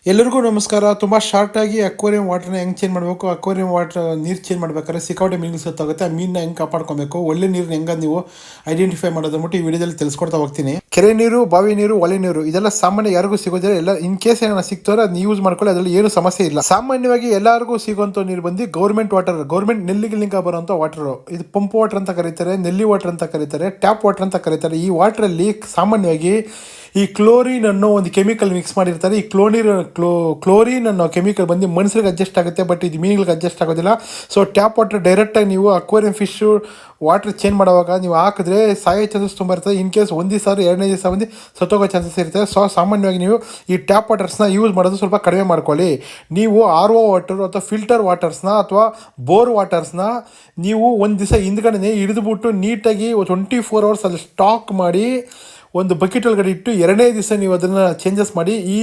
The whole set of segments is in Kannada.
ಎಲ್ಲರಿಗೂ ನಮಸ್ಕಾರ. ತುಂಬ ಶಾರ್ಟಾಗಿ ಅಕ್ವೇರಿಯಂ ವಾಟರ್ನ ಹೆಂಗೆ ಚೇಂಜ್ ಮಾಡಬೇಕು, ಅಕ್ವೇರಿಯಂ ವಾಟರ್ ನೀರು ಚೇಂಜ್ ಮಾಡ್ಬೇಕಾದ್ರೆ ಸಿಕ್ಕಾಪಟ್ಟೆ ಮೀನು ಸತ್ತಾಗುತ್ತೆ. ಆ ಮೀನನ್ನ ಹೆಂಗೆ ಕಾಪಾಡ್ಕೊಬೇಕು, ಒಳ್ಳೆ ನೀರನ್ನ ಹೆಂಗೆ ನೀವು ಐಡೆಂಟಿಫೈ ಮಾಡೋದು ಅಂದ್ಬಿಟ್ಟು ಈ ವಿಡಿಯೋದಲ್ಲಿ ತಿಳಿಸ್ಕೊಡ್ತಾ ಹೋಗ್ತೀನಿ. ಕೆರೆ ನೀರು, ಬಾವಿ ನೀರು, ಒಳೆ ನೀರು ಇದೆಲ್ಲ ಸಾಮಾನ್ಯ ಯಾರಿಗೂ ಸಿಗೋದಿಲ್ಲ. ಎಲ್ಲ ಇನ್ ಕೇಸ್ ಏನಾರ ಸಿಕ್ತವ್ರೆ ಅದನ್ನ ಯೂಸ್ ಮಾಡ್ಕೊಳ್ಳಿ, ಅದರಲ್ಲಿ ಏನು ಸಮಸ್ಯೆ ಇಲ್ಲ. ಸಾಮಾನ್ಯವಾಗಿ ಎಲ್ಲರಿಗೂ ಸಿಗುವಂಥ ನೀರು ಬಂದು ಗೌರ್ಮೆಂಟ್ ವಾಟರ್, ಗೌರ್ಮೆಂಟ್ ನೆಲ್ಲಿಗಿಲಿಂಗ ಬರುವಂಥ ವಾಟರು. ಇದು ಪಂಪ್ ವಾಟರ್ ಅಂತ ಕರೀತಾರೆ, ನೆಲ್ಲಿ ವಾಟರ್ ಅಂತ ಕರೀತಾರೆ, ಟ್ಯಾಪ್ ವಾಟರ್ ಅಂತ ಕರೀತಾರೆ. ಈ ವಾಟ್ರಲ್ಲಿ ಸಾಮಾನ್ಯವಾಗಿ ಈ ಕ್ಲೋರಿನ್ ಅನ್ನೋ ಒಂದು ಕೆಮಿಕಲ್ ಮಿಕ್ಸ್ ಮಾಡಿರ್ತಾರೆ. ಈ ಕ್ಲೋರಿನ್ ಅನ್ನೋ ಕೆಮಿಕಲ್ ಬಂದು ಮನುಷ್ಯರಿಗೆ ಅಡ್ಜಸ್ಟ್ ಆಗುತ್ತೆ, ಬಟ್ ಇದು ಮೀನುಗಳಿಗೆ ಅಡ್ಜಸ್ಟ್ ಆಗೋದಿಲ್ಲ. ಸೊ ಟ್ಯಾಪ್ ವಾಟರ್ ಡೈರೆಕ್ಟಾಗಿ ನೀವು ಅಕ್ವೇರಿಯಂ ಫಿಶು ವಾಟರ್ ಚೇಂಜ್ ಮಾಡುವಾಗ ನೀವು ಹಾಕಿದ್ರೆ ಸಾಯೋ ಚಾನ್ಸಸ್ ತುಂಬ ಇರ್ತದೆ. ಇನ್ ಕೇಸ್ ಒಂದು ದಿವಸ ಎರಡನೇ ದಿವಸ ಬಂದು ಸತ್ತೋಗೋ ಚಾನ್ಸಸ್ ಇರ್ತದೆ. ಸೊ ಸಾಮಾನ್ಯವಾಗಿ ನೀವು ಈ ಟ್ಯಾಪ್ ವಾಟರ್ಸ್ನ ಯೂಸ್ ಮಾಡೋದು ಸ್ವಲ್ಪ ಕಡಿಮೆ ಮಾಡ್ಕೊಳ್ಳಿ. ನೀವು RO ವಾಟರ್ ಅಥವಾ ಫಿಲ್ಟರ್ ವಾಟರ್ಸ್ನ ಅಥವಾ ಬೋರ್ ವಾಟರ್ಸ್ನ ನೀವು ಒಂದು ದಿವಸ ಹಿಂದ್ಗಡೆ ಹಿಡಿದುಬಿಟ್ಟು ನೀಟಾಗಿ 24 hours ಅಲ್ಲಿ ಸ್ಟಾಕ್ ಮಾಡಿ ಒಂದು ಬಕೆಟ್ ಒಳಗಡೆ ಇಟ್ಟು ಎರಡನೇ ದಿವಸ ನೀವು ಅದನ್ನು ಚೇಂಜಸ್ ಮಾಡಿ ಈ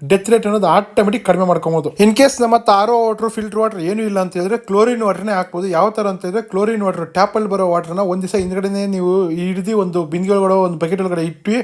ಡೆತ್ ರೇಟ್ ಅನ್ನೋದು ಆಟೋಮೆಟಿಕ್ ಕಡಿಮೆ ಮಾಡ್ಕೊಬೋದು. ಇನ್ ಕೇಸ್ ನಮ್ಮ RO ವಾಟರ್, ಫಿಲ್ಟರ್ ವಾಟರ್ ಏನೂ ಇಲ್ಲ ಅಂತ ಹೇಳಿದ್ರೆ ಕ್ಲೋರಿನ್ ವಾಟರ್ನೇ ಹಾಕ್ಬೋದು. ಯಾವ ಥರ ಅಂತ ಹೇಳಿದ್ರೆ ಕ್ಲೋರಿನ್ ವಾಟರ್ ಟ್ಯಾಪಲ್ಲಿ ಬರೋ ವಾಟರ್ನ ಒಂದು ದಿವಸ ಹಿಂದ್ಗಡೆ ನೀವು ಹಿಡಿದು ಒಂದು ಬಿಂದಿಗೆ ಒಳಗಡೆ ಒಂದು ಬಕೆಟ್ ಒಳಗಡೆ ಇಟ್ಟು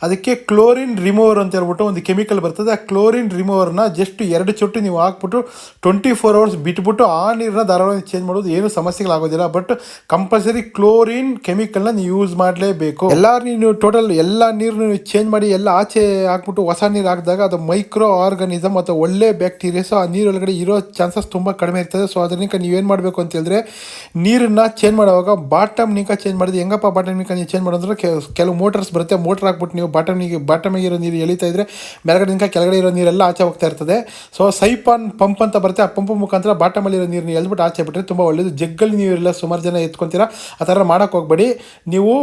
ಅದಕ್ಕೆ ಕ್ಲೋರಿನ್ ರಿಮೂವರ್ ಅಂತ ಹೇಳ್ಬಿಟ್ಟು ಒಂದು ಕೆಮಿಕಲ್ ಬರ್ತದೆ. ಆ ಕ್ಲೋರಿನ್ ರಿಮೂವರ್ನ ಜಸ್ಟ್ 2 ಚೊಟ್ಟು ನೀವು ಹಾಕ್ಬಿಟ್ಟು 24 hours ಬಿಟ್ಬಿಟ್ಟು ಆ ನೀರನ್ನ ಧಾರಾವಾಹಿ ಚೇಂಜ್ ಮಾಡೋದು ಏನು ಸಮಸ್ಯೆಗಳಾಗೋದಿಲ್ಲ. ಬಟ್ ಕಂಪಲ್ಸರಿ ಕ್ಲೋರಿನ್ ಕೆಮಿಕಲ್ನ ನೀವು ಯೂಸ್ ಮಾಡಲೇಬೇಕು. ಎಲ್ಲ ನೀರನ್ನು ಚೇಂಜ್ ಮಾಡಿ ಎಲ್ಲ ಆಚೆ ಹಾಕ್ಬಿಟ್ಟು ಹೊಸ ನೀರು ಹಾಕಿದಾಗ ಅದು ಮೈಕ್ರೋ ಆರ್ಗಾನಿಸಮ್ ಅಥವಾ ಒಳ್ಳೆ ಬ್ಯಾಕ್ಟೀರಿಯಾಸ್ ಆ ನೀರೊಳಗಡೆ ಇರೋ ಚಾನ್ಸಸ್ ತುಂಬ ಕಡಿಮೆ ಇರ್ತದೆ. ಸೊ ಅದರಿಂದ ನೀವೇನು ಮಾಡಬೇಕು ಅಂತ ಹೇಳಿದ್ರೆ ನೀರನ್ನು ಚೇಂಜ್ ಮಾಡುವಾಗ ಬಾಟಮ್ ನಿಂಕ ಚೇಂಜ್ ಮಾಡಿದ್ರೆ ಹೆಂಗಪ್ಪ ಬಾಟಮ್ ನಿಂಕ ನೀವು ಚೇಂಜ್ ಮಾಡೋದ್ರೆ ಕೆಲವು ಮೋಟರ್ಸ್ ಬರುತ್ತೆ. ಮೋಟರ್ ಹಾಕ್ಬಿಟ್ಟು ನೀವು ಬಾಟಮಿಗೆ ಇರೋ ನೀರು ಎಳಿತಾ ಇದ್ರೆ ಮೇಲ್ಗಡೆ ನಿಂಕ ಕೆಳಗಡೆ ಇರೋ ನೀರೆಲ್ಲ ಆಚೆ ಹೋಗ್ತಾ ಇರ್ತದೆ. ಸೊ ಸೈಪಾನ್ ಪಂಪ್ ಅಂತ ಬರುತ್ತೆ. ಆ ಪಂಪ್ ಮುಖಾಂತರ ಬಾಟಮಲ್ಲಿರೋ ನೀರನ್ನ ಎಳ್ಬಿಟ್ಟು ಆಚೆ ಬಿಟ್ಟರೆ ತುಂಬ ಒಳ್ಳೆಯದು. ಜಗ್ಗಲ್ಲಿ ನೀವೆಲ್ಲ ಸುಮಾರು ಜನ ಎತ್ಕೊತೀರಾ, ಆ ಥರ ಮಾಡೋಕ್ಕೆ ಹೋಗ್ಬೇಡಿ. ನೀವು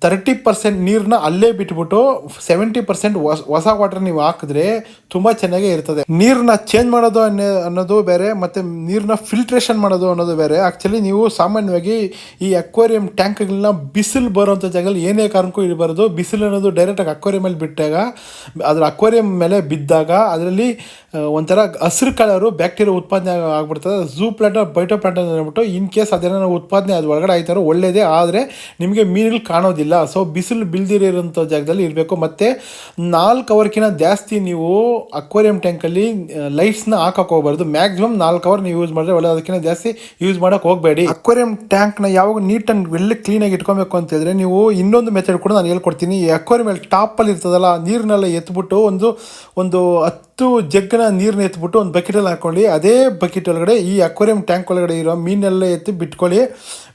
30% ನೀರನ್ನ ಅಲ್ಲೇ ಬಿಟ್ಬಿಟ್ಟು 70% ಹೊಸ ವಾಟರ್ ನೀವು ಹಾಕಿದ್ರೆ ತುಂಬ ಚೆನ್ನಾಗೇ ಇರ್ತದೆ. ನೀರನ್ನ ಚೇಂಜ್ ಮಾಡೋದು ಅನ್ನೋದು ಬೇರೆ, ಮತ್ತು ನೀರನ್ನ ಫಿಲ್ಟ್ರೇಷನ್ ಮಾಡೋದು ಅನ್ನೋದು ಬೇರೆ. ಆ್ಯಕ್ಚುಲಿ ನೀವು ಸಾಮಾನ್ಯವಾಗಿ ಈ ಅಕ್ವೇರಿಯಂ ಟ್ಯಾಂಕ್ಗಳನ್ನ ಬಿಸಿಲು ಬರೋಂಥ ಜಾಗದಲ್ಲಿ ಏನೇ ಕಾರಣಕ್ಕೂ ಇರಬಾರ್ದು. ಬಿಸಿಲು ಅನ್ನೋದು ಡೈರೆಕ್ಟಾಗಿ ಅಕ್ವೇರಿಯಮಲ್ಲಿ ಬಿಟ್ಟಾಗ ಅದರ ಅಕ್ವೇರಿಯಂ ಮೇಲೆ ಬಿದ್ದಾಗ ಅದರಲ್ಲಿ ಒಂಥರ ಹಸಿರು ಕಲರು ಬ್ಯಾಕ್ಟೀರಿಯಾ ಉತ್ಪಾದನೆ ಆಗ್ಬಿಡ್ತದೆ. ಝೂ ಪ್ಲಾಂಟ್, ಬೈಟೋ ಪ್ಲಾಂಟ್ ಅಂತ ಹೇಳ್ಬಿಟ್ಟು ಇನ್ ಕೇಸ್ ಅದೇನೋ ಉತ್ಪಾದನೆ ಅದು ಒಳಗಡೆ ಆಯ್ತಾರೋ ಒಳ್ಳೆಯದೇ, ಆದರೆ ನಿಮಗೆ ಮೀನುಗಳು ಕಾಣೋದಿಲ್ಲ. ಸೊ ಬಿಸಿಲು ಬೀಳ್ದಿರೋಂಥ ಜಾಗದಲ್ಲಿ ಇರಬೇಕು. ಮತ್ತು 4 hourಕ್ಕಿಂತ ಜಾಸ್ತಿ ನೀವು ಅಕ್ವೇರಿಯಂ ಟ್ಯಾಂಕಲ್ಲಿ ಲೈಟ್ಸ್ನ ಹಾಕಕ್ಕೆ ಹೋಗ್ಬಾರ್ದು. ಮ್ಯಾಕ್ಸಿಮಮ್ 4 hour ನೀವು ಯೂಸ್ ಮಾಡಿದ್ರೆ ಒಳ್ಳೆ, ಅದಕ್ಕಿಂತ ಜಾಸ್ತಿ ಯೂಸ್ ಮಾಡೋಕ್ಕೆ ಹೋಗಬೇಡಿ. ಅಕ್ವೇರಿಯಂ ಟ್ಯಾಂಕ್ನ ಯಾವಾಗ ನೀಟಾಗಿ ಎಲ್ಲ ಕ್ಲೀನಾಗಿ ಇಟ್ಕೊಬೇಕು ಅಂತ ಹೇಳಿದ್ರೆ ನೀವು ಇನ್ನೊಂದು ಮೆಥಡ್ ಕೂಡ ನಾನು ಹೇಳ್ಕೊಡ್ತೀನಿ. ಈ ಅಕ್ವೇರಿಯಂ ಟಾಪಲ್ಲಿ ಇರ್ತದಲ್ಲ ನೀರನ್ನೆಲ್ಲ ಎತ್ಬಿಟ್ಟು ಒಂದು 10 ಜಗ್ಗನ ನೀರನ್ನ ಎತ್ಬಿಟ್ಟು ಒಂದು ಬಕೆಟಲ್ಲಿ ಹಾಕ್ಕೊಳ್ಳಿ. ಅದೇ ಬಕೆಟ್ ಒಳಗಡೆ ಈ ಅಕ್ವೇರಿಯಂ ಟ್ಯಾಂಕ್ ಒಳಗಡೆ ಇರೋ ಮೀನೆಲ್ಲ ಎತ್ತಿ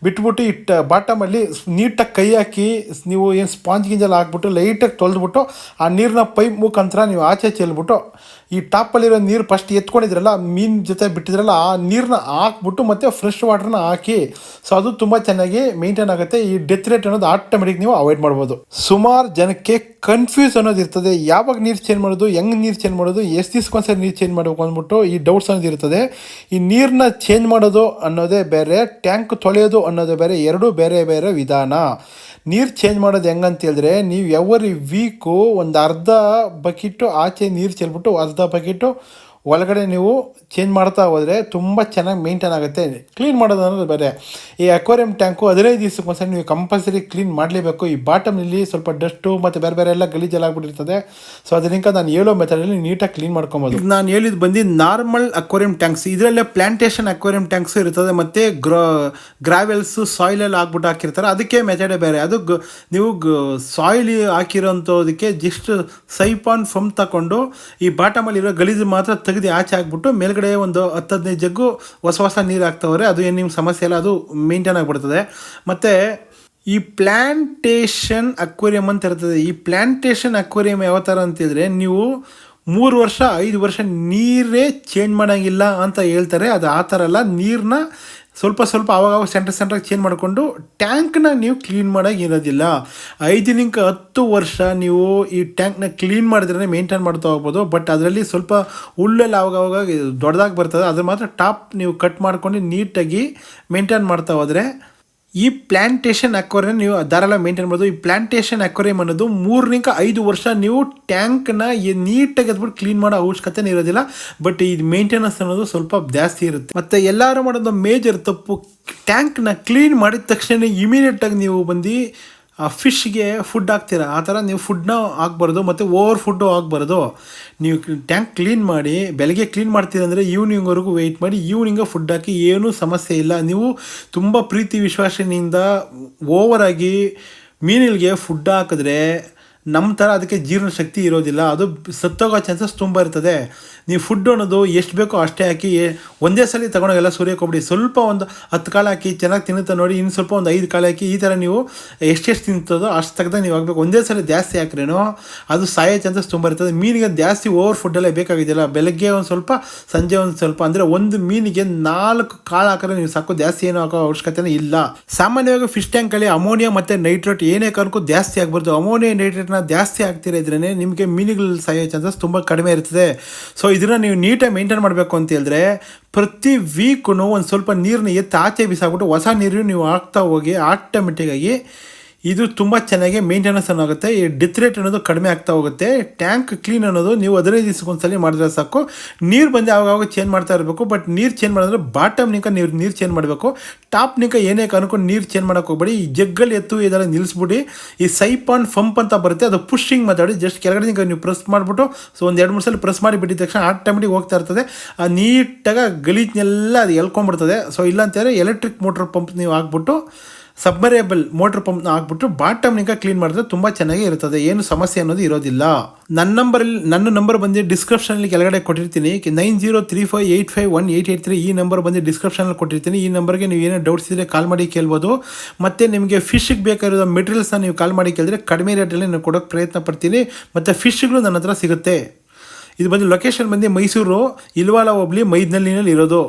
ಬಿಟ್ಬಿಟ್ಟು ಬಾಟಮಲ್ಲಿ ನೀಟಾಗಿ ಕೈ ಹಾಕಿ ನೀವು ಏನು ಸ್ಪಾಂಜ್ ಗಿಂಜೆಲ್ಲ ಹಾಕ್ಬಿಟ್ಟು ಲೈಟಾಗಿ ತೊಳೆದ್ಬಿಟ್ಟು ಆ ನೀರನ್ನ ಪೈಪ್ ಮುಖಾಂತರ ನೀವು ಆಚೆ ಚೆಲ್ಬಿಟ್ಟು ಈ ಟಾಪಲ್ಲಿರೋ ನೀರು ಫಸ್ಟ್ ಎತ್ಕೊಂಡಿದ್ರಲ್ಲ ಮೀನು ಜೊತೆ ಬಿಟ್ಟಿದ್ರಲ್ಲ ಆ ನೀರನ್ನ ಹಾಕ್ಬಿಟ್ಟು ಮತ್ತು ಫ್ರೆಶ್ ವಾಟರ್ನ ಹಾಕಿ. ಸೊ ಅದು ತುಂಬ ಚೆನ್ನಾಗಿ ಮೇಂಟೈನ್ ಆಗುತ್ತೆ. ಈ ಡೆತ್ ರೇಟ್ ಅನ್ನೋದು ಆಟೋಮೆಟಿಕ್ ನೀವು ಅವಾಯ್ಡ್ ಮಾಡ್ಬೋದು. ಸುಮಾರು ಜನಕ್ಕೆ ಕನ್ಫ್ಯೂಸ್ ಅನ್ನೋದು ಇರ್ತದೆ, ಯಾವಾಗ ನೀರು ಚೇಂಜ್ ಮಾಡೋದು, ಹೆಂಗೆ ನೀರು ಚೇಂಜ್ ಮಾಡೋದು, ಎಷ್ಟು ದಿವ್ಸಕ್ಕೊಂದ್ಸರಿ ನೀರು ಚೇಂಜ್ ಮಾಡಬೇಕು ಅಂದ್ಬಿಟ್ಟು ಈ ಡೌಟ್ಸ್ ಅನ್ನೋದು ಇರ್ತದೆ. ಈ ನೀರನ್ನ ಚೇಂಜ್ ಮಾಡೋದು ಅನ್ನೋದೇ ಬೇರೆ, ಟ್ಯಾಂಕ್ ತೊಳೆಯೋದು ಅನ್ನೋದೇ ಬೇರೆ, ಎರಡೂ ಬೇರೆ ಬೇರೆ ವಿಧಾನ. ನೀರು ಚೇಂಜ್ ಮಾಡೋದು ಹೆಂಗಂತ ಹೇಳಿದ್ರೆ ನೀವು ಎವ್ರಿ ವೀಕು ಒಂದು ಅರ್ಧ ಬಕೆಟು ಆಚೆ ನೀರು ಚೆಲ್ಬಿಟ್ಟು ಅರ್ಧ ಬಕೆಟು ಒಳಗಡೆ ನೀವು ಚೇಂಜ್ ಮಾಡ್ತಾ ಹೋದರೆ ತುಂಬ ಚೆನ್ನಾಗಿ ಮೇಂಟೈನ್ ಆಗುತ್ತೆ. ಕ್ಲೀನ್ ಮಾಡೋದು ಅನ್ನೋದು ಬೇರೆ. ಈ ಅಕ್ವೇರಿಯಂ ಟ್ಯಾಂಕು 15 ದಿವಸಕ್ಕೊಂದ್ಸರಿ ನೀವು ಕಂಪಲ್ಸರಿ ಕ್ಲೀನ್ ಮಾಡಲೇಬೇಕು. ಈ ಬಾಟಮ್ನಲ್ಲಿ ಸ್ವಲ್ಪ ಡಸ್ಟು ಮತ್ತು ಬೇರೆ ಎಲ್ಲ ಗಲೀಜೆಲ್ಲ ಆಗ್ಬಿಟ್ಟಿರ್ತದೆ. ಸೊ ಅದರಿಂದ ನಾನು ಹೇಳೋ ಮೆಥಡಲ್ಲಿ ನೀಟಾಗಿ ಕ್ಲೀನ್ ಮಾಡ್ಕೊಬೋದು. ನಾನು ಹೇಳಿದ್ದು ಬಂದು ನಾರ್ಮಲ್ ಅಕ್ವೇರಿಯಂ ಟ್ಯಾಂಕ್ಸ್. ಇದರಲ್ಲೇ ಪ್ಲಾಂಟೇಶನ್ ಅಕ್ವೇರಿಯಂ ಟ್ಯಾಂಕ್ಸ್ ಇರ್ತದೆ, ಮತ್ತು ಗ್ರಾವೆಲ್ಸು ಸಾಯಿಲಲ್ಲಿ ಹಾಕ್ಬಿಟ್ಟು ಹಾಕಿರ್ತಾರೆ, ಅದಕ್ಕೆ ಮೆಥಡೇ ಬೇರೆ. ಅದು ನೀವು ಸಾಯಿಲ್ ಹಾಕಿರೋಂಥದಕ್ಕೆ ಜಸ್ಟ್ ಸೈಪಾನ್ ಫಮ್ ತಗೊಂಡು ಈ ಬಾಟಮಲ್ಲಿರೋ ಗಲೀಜು ಮಾತ್ರ ತೆಗೆದು ಆಚೆ ಹಾಕ್ಬಿಟ್ಟು ಮೇಲ್ಗಡೆ ಒಂದು 10-15 ಜಗ್ಗು ಹೊಸ ನೀರು ಹಾಕ್ತವ್ರೆ. ಅದು ಏನು ನಿಮ್ಗೆ ಸಮಸ್ಯೆ ಇಲ್ಲ, ಅದು ಮೇಂಟೈನ್ ಆಗಿಬಿಡ್ತದೆ. ಮತ್ತು ಈ ಪ್ಲ್ಯಾಂಟೇಷನ್ ಅಕ್ವೇರಿಯಂ ಅಂತ ಇರ್ತದೆ. ಈ ಪ್ಲ್ಯಾಂಟೇಷನ್ ಅಕ್ವೇರಿಯಂ ಯಾವ ಥರ ಅಂತಿದ್ರೆ ನೀವು 3 ವರ್ಷ 5 ವರ್ಷ ನೀರೇ ಚೇಂಜ್ ಮಾಡೋಂಗಿಲ್ಲ ಅಂತ ಹೇಳ್ತಾರೆ. ಅದು ಆ ಥರ ಅಲ್ಲ. ನೀರನ್ನ ಸ್ವಲ್ಪ ಆವಾಗ ಸೆಂಟ್ರಾಗಿ ಚೇಂಜ್ ಮಾಡಿಕೊಂಡು ಟ್ಯಾಂಕ್ನ ನೀವು ಕ್ಲೀನ್ ಮಾಡೋಕೆ ಇರೋದಿಲ್ಲ. 5-10 ವರ್ಷ ನೀವು ಈ ಟ್ಯಾಂಕ್ನ ಕ್ಲೀನ್ ಮಾಡಿದ್ರೆ ಮೇಂಟೈನ್ ಮಾಡ್ತಾ ಹೋಗ್ಬೋದು. ಬಟ್ ಅದರಲ್ಲಿ ಸ್ವಲ್ಪ ಹುಲ್ಲೆಲ್ಲ ಆವಾಗ ದೊಡ್ಡದಾಗಿ ಬರ್ತದೆ. ಅದ್ರ ಮಾತ್ರ ಟಾಪ್ ನೀವು ಕಟ್ ಮಾಡ್ಕೊಂಡು ನೀಟಾಗಿ ಮೇಂಟೈನ್ ಮಾಡ್ತಾ ಹೋದರೆ ಈ ಪ್ಲ್ಯಾಂಟೇಷನ್ ಅಕ್ವೇರಿಯಂ ನೀವು ಧಾರಾಳ ಮೇಂಟೈನ್ ಮಾಡೋದು. ಈ ಪ್ಲ್ಯಾಂಟೇಷನ್ ಅಕ್ವೇರಿಯಂ ಅನ್ನೋದು 3-5 ವರ್ಷ ನೀವು ಟ್ಯಾಂಕ್ನ ನೀಟಾಗಿ ಎದ್ಬಿಟ್ಟು ಕ್ಲೀನ್ ಮಾಡೋ ಅವಶ್ಯಕತೆ ಇರೋದಿಲ್ಲ. ಬಟ್ ಈ ಮೇಂಟೆನೆನ್ಸ್ ಅನ್ನೋದು ಸ್ವಲ್ಪ ಜಾಸ್ತಿ ಇರುತ್ತೆ. ಮತ್ತು ಎಲ್ಲರೂ ಮಾಡೋದು ಮೇಜರ್ ತಪ್ಪು, ಟ್ಯಾಂಕ್ನ ಕ್ಲೀನ್ ಮಾಡಿದ ತಕ್ಷಣ ಇಮಿಡಿಯೇಟಾಗಿ ನೀವು ಬಂದು ಫಿಶ್ಗೆ ಫುಡ್ ಹಾಕ್ತೀರಾ ಆ ಥರ ನೀವು ಫುಡ್ನ ಹಾಕ್ಬಾರ್ದು, ಮತ್ತು ಓವರ್ ಫುಡ್ಡು ಹಾಕ್ಬಾರ್ದು. ನೀವು ಟ್ಯಾಂಕ್ ಕ್ಲೀನ್ ಮಾಡಿ ಬೆಳಗ್ಗೆ ಕ್ಲೀನ್ ಮಾಡ್ತೀರಂದರೆ ಈವ್ನಿಂಗ್ವರೆಗೂ ವೆಯ್ಟ್ ಮಾಡಿ, ಈವ್ನಿಂಗ ಫುಡ್ ಹಾಕಿ ಏನೂ ಸಮಸ್ಯೆ ಇಲ್ಲ. ನೀವು ತುಂಬ ಪ್ರೀತಿ ವಿಶ್ವಾಸನೆಯಿಂದ ಓವರಾಗಿ ಮೀನುಗಳಿಗೆ ಫುಡ್ ಹಾಕಿದ್ರೆ ನಮ್ಮ ಥರ ಅದಕ್ಕೆ ಜೀರ್ಣಶಕ್ತಿ ಇರೋದಿಲ್ಲ, ಅದು ಸತ್ತೋಗೋ ಚಾನ್ಸಸ್ ತುಂಬ ಇರ್ತದೆ. ನೀವು ಫುಡ್ ಅನ್ನೋದು ಎಷ್ಟು ಬೇಕೋ ಅಷ್ಟೇ ಹಾಕಿ, ಒಂದೇ ಸಲ ತೊಗೊಂಡೋಗೆಲ್ಲ ಸುರಿಯೋಕೆ ಹೋಗ್ಬಿಡಿ. ಸ್ವಲ್ಪ ಒಂದು 10 ಕಾಳು ಹಾಕಿ ಚೆನ್ನಾಗಿ ತಿನ್ನುತ್ತಾ ನೋಡಿ, ಇನ್ನು ಸ್ವಲ್ಪ ಒಂದು 5 ಕಾಳು ಹಾಕಿ, ಈ ಥರ ನೀವು ಎಷ್ಟೆಷ್ಟು ತಿಂತದೋ ಅಷ್ಟು ತೆಗ್ದಾಗ ನೀವು ಆಗಬೇಕು. ಒಂದೇ ಸಲ ಜಾಸ್ತಿ ಹಾಕ್ರೇನೋ ಅದು ಸಾಯೋ ಚಾನ್ಸಸ್ ತುಂಬ ಇರ್ತದೆ. ಮೀನಿಗೆ ಜಾಸ್ತಿ ಓವರ್ ಫುಡ್ಡೆಲ್ಲ ಬೇಕಾಗಿದೆಯಲ್ಲ, ಬೆಳಗ್ಗೆ ಒಂದು ಸ್ವಲ್ಪ ಸಂಜೆ ಒಂದು ಸ್ವಲ್ಪ, ಅಂದರೆ ಒಂದು ಮೀನಿಗೆ 4 ಕಾಳು ಹಾಕಿದ್ರೆ ನೀವು ಸಾಕು, ಜಾಸ್ತಿ ಏನೋ ಹಾಕೋ ಅವಶ್ಯಕತೆನೇ ಇಲ್ಲ. ಸಾಮಾನ್ಯವಾಗಿ ಫಿಶ್ ಟ್ಯಾಂಕಲ್ಲಿ ಅಮೋನಿಯಾ ಮತ್ತು ನೈಟ್ರೇಟ್ ಏನೇ ಕಾರಣಕ್ಕೂ ಜಾಸ್ತಿ ಆಗ್ಬಾರ್ದು. ಅಮೋನಿಯಾ ನೈಟ್ರೇಟ್ನ ಜಾಸ್ತಿ ಆಗ್ತಿರೋ ಇದ್ರೇ ನಿಮಗೆ ಮೀನುಗಳು ಸಾಯೋ ಚಾನ್ಸಸ್ ತುಂಬ ಕಡಿಮೆ ಇರ್ತದೆ. ಸೊ ಇದನ್ನು ನೀವು ನೀಟಾಗಿ ಮೇಂಟೈನ್ ಮಾಡಬೇಕು ಅಂತ ಹೇಳಿದ್ರೆ ಪ್ರತಿ ವೀಕು ಒಂದು ಸ್ವಲ್ಪ ನೀರನ್ನ ಎತ್ತಿ ಆಚೆ ಬಿಸಾಕ್ಬಿಟ್ಟು ಹೊಸ ನೀರು ನೀವು ಹಾಕ್ತಾ ಹೋಗಿ, ಆಟೋಮೆಟಿಕ್ಕಾಗಿ ಇದು ತುಂಬ ಚೆನ್ನಾಗಿ ಮೇಂಟೆನೆನ್ಸ್ ಆಗುತ್ತೆ. ಈ ಡೆತ್ ರೇಟ್ ಅನ್ನೋದು ಕಡಿಮೆ ಆಗ್ತಾ ಹೋಗುತ್ತೆ. ಟ್ಯಾಂಕ್ ಕ್ಲೀನ್ ಅನ್ನೋದು ನೀವು 15 ದಿವಸಕ್ಕೊಂದ್ಸಲ ಮಾಡಿದ್ರೆ ಸಾಕು. ನೀರು ಬಂದು ಆವಾಗ ಚೇಂಜ್ ಮಾಡ್ತಾ ಇರಬೇಕು. ಬಟ್ ನೀರು ಚೇಂಜ್ ಮಾಡಿದ್ರೆ ಬಾಟಮ್ನಿಂಕ ನೀರು ಚೇಂಜ್ ಮಾಡಬೇಕು. ಟಾಪ್ನಿಂಕ ಏನೇ ಕಾರಣಕ್ಕೂ ನೀರು ಚೇಂಜ್ ಮಾಡೋಕೆ ಹೋಗ್ಬೇಡಿ. ಈ ಜಗ್ಗಲ್ಲಿ ಎತ್ತು ಇದೆಲ್ಲ ನಿಲ್ಲಿಸ್ಬಿಟ್ಟು ಈ ಸೈಪಾನ್ ಫಂಪ್ ಅಂತ ಬರುತ್ತೆ, ಅದು ಪುಷಿಂಗ್ ಮಾತಾಡಿ ಜಸ್ಟ್ ಕೆಳಗಡೆ ನೀವು ಪ್ರೆಸ್ ಮಾಡಿಬಿಟ್ಟು ಒಂದು 2-3 ಸಲ ಪ್ರೆಸ್ ಮಾಡಿ ಬಿಟ್ಟಿದ ತಕ್ಷಣ ಆಟೋಮೆಟಿಕ್ ಹೋಗ್ತಾ ಇರ್ತದೆ. ಆ ನೀಟಾಗಿ ಗಲೀಜ್ನೆಲ್ಲ ಅದು ಎಳ್ಕೊಂಡ್ಬಿಡ್ತದೆ. ಸೊ ಇಲ್ಲಾಂತಂದರೆ ಎಲೆಕ್ಟ್ರಿಕ್ ಮೋಟ್ರ್ ಪಂಪ್ ನೀವು ಹಾಕ್ಬಿಟ್ಟು ಸಬ್ಮರೇಬಲ್ ಮೋಟ್ರ್ ಪಂಪ್ನ ಹಾಕ್ಬಿಟ್ಟು ಬಾಟಮ್ನಿಂದ ಕ್ಲೀನ್ ಮಾಡಿದ್ರೆ ತುಂಬ ಚೆನ್ನಾಗಿ ಇರ್ತದೆ, ಏನು ಸಮಸ್ಯೆ ಅನ್ನೋದು ಇರೋದಿಲ್ಲ. ನನ್ನ ನಂಬರ್ ಬಂದು ಡಿಸ್ಕ್ರಿಪ್ಷನಲ್ಲಿ ಕೆಳಗಡೆ ಕೊಟ್ಟಿರ್ತೀನಿ. 9035851883 ಈ ನಂಬರ್ ಬಂದು ಡಿಸ್ಕ್ರಿಪ್ಷನಲ್ಲಿ ಕೊಟ್ಟಿರ್ತೀನಿ. ಈ ನಂಬರ್ಗೆ ನೀವು ಏನೋ ಡೌಟ್ಸ್ ಇದ್ದರೆ ಕಾಲ್ ಮಾಡಿ ಕೇಳ್ಬೋದು. ಮತ್ತು ನಿಮಗೆ ಫಿಶ್ಗೆ ಬೇಕಾಗಿರೋ ಮೆಟೀರಿಯಲ್ಸ್ನ ನೀವು ಕಾಲ್ ಮಾಡಿ ಕೇಳಿದ್ರೆ ಕಡಿಮೆ ರೇಟಲ್ಲಿ ನಾನು ಕೊಡೋಕ್ಕೆ ಪ್ರಯತ್ನ ಪಡ್ತೀನಿ. ಮತ್ತು ಫಿಶ್ಗಳು ನನ್ನ ಹತ್ರ ಸಿಗುತ್ತೆ. ಇದು ಬಂದು ಲೊಕೇಶನ್ ಬಂದು ಮೈಸೂರು ಇಲ್ವಾಲ ಹೋಬಳಿ ಮೈದನಹಳ್ಳಿನಲ್ಲಿ ಇರೋದು.